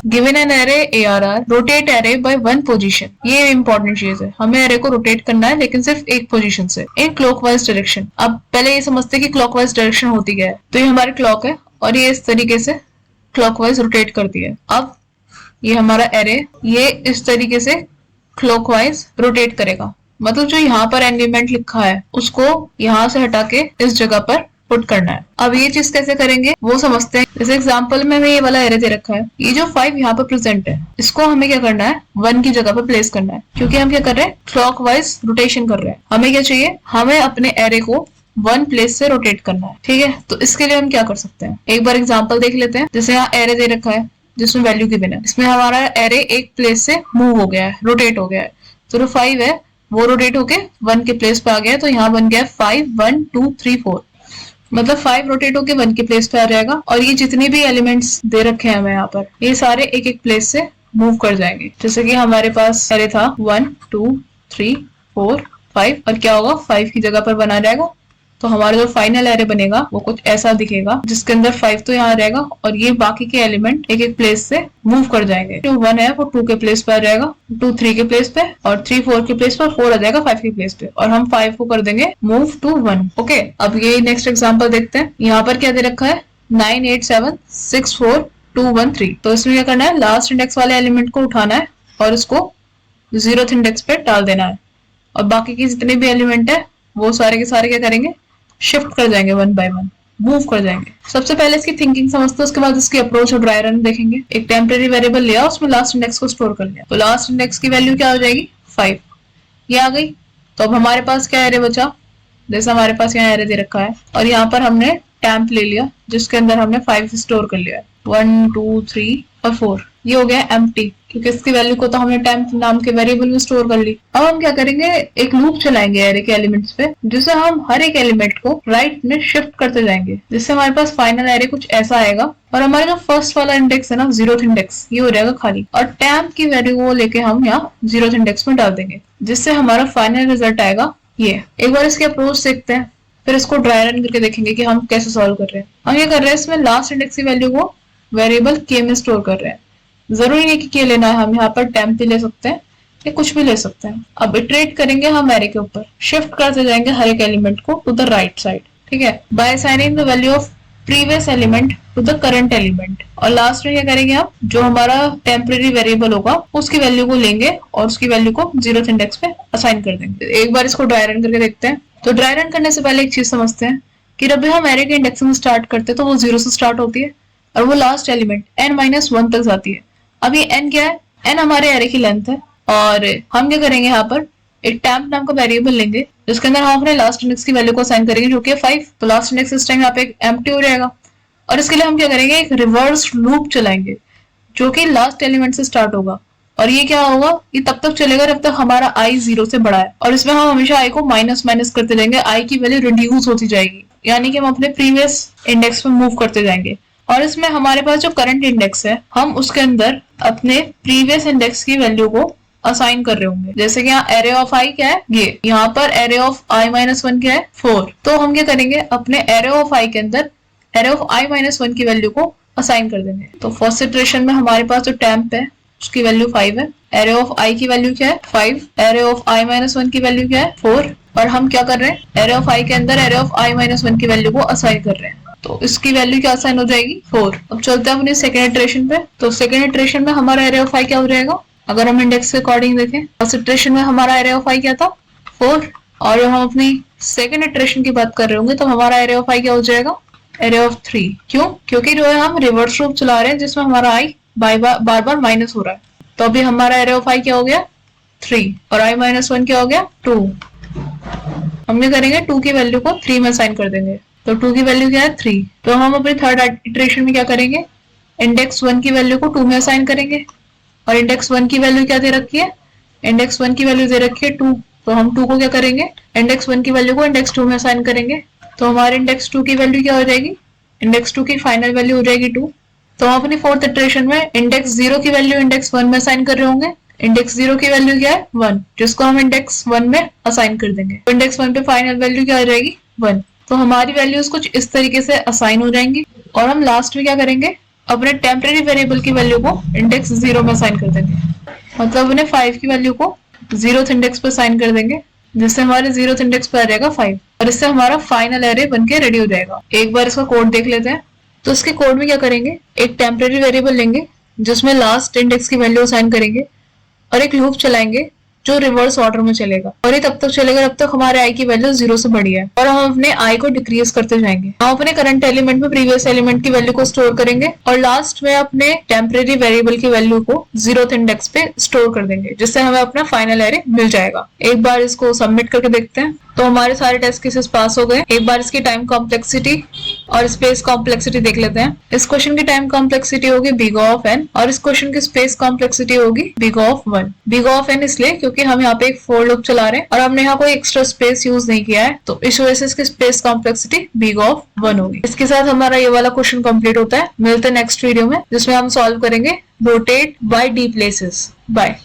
Given an array ARR, rotate array by one position. ये important चीज है, हमें एरे को रोटेट करना है लेकिन सिर्फ एक पोजीशन से, इन क्लॉकवाइज डायरेक्शन। अब पहले ये समझते हैं कि क्लॉकवाइज डायरेक्शन होती क्या है। तो ये हमारी क्लॉक है और ये इस तरीके से क्लॉकवाइज रोटेट करती है। अब ये हमारा एरे, ये इस तरीके से क्लॉकवाइज रोटेट करेगा। मतलब जो यहाँ पर एलिमेंट लिखा है उसको यहाँ से हटा के इस जगह पर पुट करना है। अब ये चीज कैसे करेंगे वो समझते हैं। जैसे एग्जांपल में हमें ये वाला एरे दे रखा है, ये जो 5 यहाँ पर प्रेजेंट है इसको हमें क्या करना है, 1 की जगह पर प्लेस करना है, क्योंकि हम क्या कर रहे हैं, क्लॉकवाइज रोटेशन कर रहे हैं। हमें क्या चाहिए, हमें अपने एरे को 1 प्लेस से रोटेट करना है। ठीक है, तो इसके लिए हम क्या कर सकते हैं, एक बार एग्जाम्पल देख लेते हैं। जैसे यहाँ एरे दे रखा है जिसमें वैल्यू गिवन है, इसमें हमारा एरे एक प्लेस से मूव हो गया है, रोटेट हो गया है। तो जो 5 है वो रोटेट होके 1 के प्लेस पे आ गया है, तो यहाँ बन गया 5 1 2 3 4। मतलब 5 रोटेट होके 1 के प्लेस पे आ जाएगा और ये जितने भी एलिमेंट्स दे रखे हैं हमें यहाँ पर, ये सारे एक एक प्लेस से मूव कर जाएंगे। जैसे कि हमारे पास एरे था 1 2 3 4 5 और क्या होगा, 5 की जगह पर बना जाएगा। तो हमारा जो फाइनल एरे बनेगा वो कुछ ऐसा दिखेगा, जिसके अंदर 5 तो यहाँ रहेगा और ये बाकी के एलिमेंट एक एक प्लेस से मूव कर जाएंगे। जो 1 है वो 2 के प्लेस पे आ जाएगा, 2 3 के प्लेस पे, और 3 4 के प्लेस पर, 4 आ जाएगा 5 के प्लेस पे, और हम 5 को कर देंगे मूव टू 1। ओके, अब ये नेक्स्ट एग्जाम्पल देखते हैं। यहाँ पर क्या दे रखा है, 9 8 7 6 4 2 1 3। तो इसमें क्या करना है, लास्ट इंडेक्स वाले एलिमेंट को उठाना है और इसको 0th इंडेक्स पे डाल देना है, और बाकी के जितने भी एलिमेंट है वो सारे के सारे क्या करेंगे, शिफ्ट कर जाएंगे, 1 by 1 मूव कर जाएंगे। सबसे पहले इसकी थिंकिंग समझते हैं, उसके बाद इसकी अप्रोच और ड्राई रन देखेंगे। एक टेम्परेरी वेरिएबल लिया, उसमें लास्ट इंडेक्स को स्टोर कर लिया, तो लास्ट इंडेक्स की वैल्यू क्या हो जाएगी, 5। ये आ गई। तो अब हमारे पास क्या एरे बचा, जैसे हमारे पास यहाँ एरे दे रखा है और यहाँ पर हमने टेम्प ले लिया जिसके अंदर हमने 5 स्टोर कर लिया, 1 2 3 और 4। ये हो गया एम्प्टी, क्योंकि इसकी वैल्यू को तो हमने टेम्प नाम के वेरिएबल में स्टोर कर ली। अब हम क्या करेंगे, एक लूप चलाएंगे एरे के एलिमेंट्स पे, जिससे हम हर एक एलिमेंट को राइट में शिफ्ट करते जाएंगे, जिससे हमारे पास फाइनल एरे कुछ ऐसा आएगा। और हमारा जो फर्स्ट वाला इंडेक्स है ना, 0th इंडेक्स, ये हो जाएगा खाली, और टेम्प की वैल्यू को लेके हम यहाँ 0th इंडेक्स में डाल देंगे, जिससे हमारा फाइनल रिजल्ट आएगा ये। एक बार इसके अप्रोच देखते हैं, फिर इसको ड्राई रन करके देखेंगे कि हम कैसे सॉल्व कर रहे हैं। हम ये कर रहे हैं, इसमें लास्ट इंडेक्स की वैल्यू को वेरिएबल के में स्टोर कर रहे हैं। जरूरी नहीं कि के लेना है, हम यहाँ पर टेम्प भी ले सकते हैं या कुछ भी ले सकते हैं। अब इटरेट करेंगे हम एरे के ऊपर, शिफ्ट करते जाएंगे हर एक एलिमेंट को टू द राइट साइड। ठीक है, by assigning the value of previous element to the current element. और लास्ट में क्या करेंगे, हम जो हमारा टेम्परेरी वेरिएबल होगा उसकी वैल्यू को लेंगे और उसकी वैल्यू को 0th इंडेक्स पे असाइन कर देंगे। एक बार इसको ड्राई रन करके देखते हैं। तो ड्राई रन करने से पहले एक चीज समझते हैं कि जब भी हम एरे के इंडेक्सिंग स्टार्ट करते हैं तो वो 0 से स्टार्ट होती है और वो लास्ट एलिमेंट n-1 तक जाती है। अब ये n क्या है, n हमारे एरे की लेंथ है, और हम क्या करेंगे, यहाँ पर एक टेम्प नाम का वेरिएबल लेंगे जिसके अंदर हम अपने लास्ट इंडेक्स की वैल्यू को असाइन करेंगे, जो कि 5। तो लास्ट इंडेक्स इस टाइम यहाँ पे एम्प्टी हो जाएगा, और इसके लिए हम क्या करेंगे, एक रिवर्स लूप चलाएंगे जो कि लास्ट एलिमेंट से स्टार्ट होगा। और ये क्या होगा, ये तब तक चलेगा जब तक हमारा i 0 से बड़ा है, और इसमें हम हमेशा i को माइनस माइनस करते जाएंगे, i की वैल्यू रिड्यूस होती जाएगी, यानी कि हम अपने प्रीवियस इंडेक्स में मूव करते जाएंगे। और इसमें हमारे पास जो करंट इंडेक्स है, हम उसके अंदर अपने प्रीवियस इंडेक्स की वैल्यू को असाइन कर रहे होंगे। जैसे कि यहाँ एरे ऑफ i क्या है, ये यहाँ पर एरे ऑफ i-1 क्या है, 4। तो हम क्या करेंगे, अपने एरे ऑफ i के अंदर एरे ऑफ i-1 की वैल्यू को असाइन कर देंगे। तो फर्स्ट इटरेशन में हमारे पास जो टेम्प है उसकी वैल्यू 5 है, एरे ऑफ i की वैल्यू क्या है, 5, एरे ऑफ i-1 की वैल्यू क्या है, 4, और हम क्या कर रहे हैं, एरे ऑफ i के अंदर एरे ऑफ i-1 की वैल्यू को असाइन कर रहे हैं। तो इसकी वैल्यू क्या असाइन हो जाएगी, 4। अब चलते हैं अपनी सेकंड इटरेशन पे। तो सेकंड इटरेशन में हमारा एरे ऑफ i क्या हो जाएगा, अगर हम इंडेक्स के अकॉर्डिंग देखें, फर्स्ट इटरेशन में हमारा एरे ऑफ i क्या था, 4, और हम अपनी सेकंड इटरेशन की बात कर रहे होंगे तो हमारा एरे ऑफ i क्या हो जाएगा, एरे ऑफ 3। क्यों, क्योंकि जो है हम रिवर्स लूप चला रहे हैं जिसमें हमारा i बार बार माइनस हो रहा है। तो अभी हमारा एरे ऑफ i क्या हो गया, 3, और i-1 क्या हो गया, 2। हम क्या करेंगे, 2 की वैल्यू को 3 में असाइन कर देंगे, तो 2 की वैल्यू क्या है, 3। तो हम अपनी थर्ड इटरेशन में क्या करेंगे, इंडेक्स 1 की वैल्यू को 2 में असाइन करेंगे, और इंडेक्स 1 की वैल्यू क्या दे रखी है, इंडेक्स 1 की वैल्यू दे रखी है 2। तो हम 2 को क्या करेंगे, इंडेक्स 1 की वैल्यू को इंडेक्स 2 में असाइन करेंगे, तो हमारे इंडेक्स 2 की वैल्यू क्या हो जाएगी, इंडेक्स 2 की फाइनल वैल्यू हो जाएगी 2। तो हम अपनी फोर्थ इटरेशन में इंडेक्स 0 की वैल्यू इंडेक्स 1 में असाइन कर रहे होंगे, इंडेक्स 0 की वैल्यू क्या है, 1, जिसको हम इंडेक्स 1 में असाइन कर देंगे। तो इंडेक्स 1 पे फाइनल वैल्यू क्या हो जाएगी, 1। तो हमारी वैल्यूज कुछ इस तरीके से असाइन हो जाएंगी, और हम लास्ट में क्या करेंगे, अपने टेम्परेरी वेरिएबल की वैल्यू को इंडेक्स 0 में असाइन कर देंगे। मतलब उन्हें 5 की वैल्यू को 0th इंडेक्स पर असाइन कर देंगे, जिससे हमारे 0th इंडेक्स पर आ जाएगा 5 और इससे हमारा फाइनल एरे बनके रेडी हो जाएगा। एक बार इसका कोड देख लेते हैं। तो इसके कोड में क्या करेंगे, एक टेम्परेरी वेरिएबल लेंगे जिसमें लास्ट इंडेक्स की वैल्यू असाइन करेंगे और एक लूप चलाएंगे जो रिवर्स ऑर्डर में चलेगा और ये तब तक चलेगा जब तक हमारे आई की वैल्यू 0 से बड़ी है और हम अपने आई को डिक्रीज करते जाएंगे। हम अपने करंट एलिमेंट में प्रीवियस एलिमेंट की वैल्यू को स्टोर करेंगे और लास्ट में अपने टेम्परेरी वेरिएबल की वैल्यू को 0th इंडेक्स पे स्टोर कर देंगे, जिससे हमें अपना फाइनल एरे मिल जाएगा। एक बार इसको सबमिट करके देखते हैं। तो हमारे सारे टेस्ट केसेस पास हो गए। एक बार इसकी टाइम कॉम्प्लेक्सिटी और स्पेस कॉम्प्लेक्सिटी देख लेते हैं। इस क्वेश्चन की टाइम कॉम्प्लेक्सिटी होगी बिग ऑफ n और इस क्वेश्चन की स्पेस कॉम्प्लेक्सिटी होगी big of 1। Big of n इसलिए क्योंकि हम यहाँ पे एक फोर लूप चला रहे हैं और हमने यहाँ कोई एक्स्ट्रा स्पेस यूज नहीं किया है, तो इस वजह से इसकी स्पेस कॉम्प्लेक्सिटी बिग ऑफ 1 होगी। इसके साथ हमारा ये वाला क्वेश्चन कंप्लीट होता है। मिलते हैं नेक्स्ट वीडियो में जिसमें हम सॉल्व करेंगे rotate by D places. Bye.